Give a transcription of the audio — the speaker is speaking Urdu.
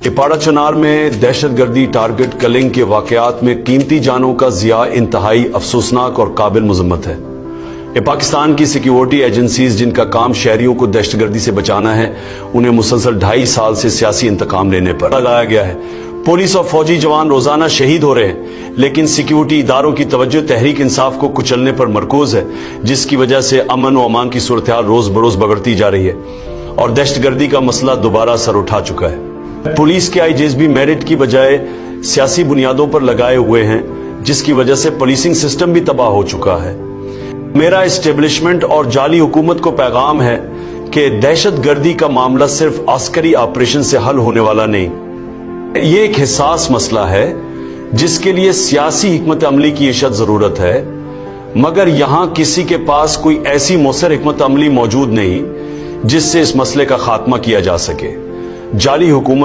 اپاڑہ چنار میں دہشت گردی ٹارگٹ کلنگ کے واقعات میں قیمتی جانوں کا ضیاع انتہائی افسوسناک اور قابل مذمت ہے۔ یہ پاکستان کی سیکیورٹی ایجنسیز جن کا کام شہریوں کو دہشت گردی سے بچانا ہے، انہیں مسلسل 2.5 سال سے سیاسی انتقام لینے پر لگایا گیا ہے۔ پولیس اور فوجی جوان روزانہ شہید ہو رہے ہیں، لیکن سیکیورٹی اداروں کی توجہ تحریک انصاف کو کچلنے پر مرکوز ہے، جس کی وجہ سے امن و امان کی صورتحال روز بروز بگڑتی جا رہی ہے اور دہشت گردی کا مسئلہ دوبارہ سر اٹھا چکا ہے۔ پولیس کے آئی جیز بھی میرٹ کی بجائے سیاسی بنیادوں پر لگائے ہوئے ہیں، جس کی وجہ سے پولیسنگ سسٹم بھی تباہ ہو چکا ہے۔ میرا اسٹیبلشمنٹ اور جعلی حکومت کو پیغام ہے کہ دہشت گردی کا معاملہ صرف عسکری آپریشن سے حل ہونے والا نہیں، یہ ایک حساس مسئلہ ہے جس کے لیے سیاسی حکمت عملی کی اشد ضرورت ہے، مگر یہاں کسی کے پاس کوئی ایسی مؤثر حکمت عملی موجود نہیں جس سے اس مسئلے کا خاتمہ کیا جا سکے۔ جعلی حکومت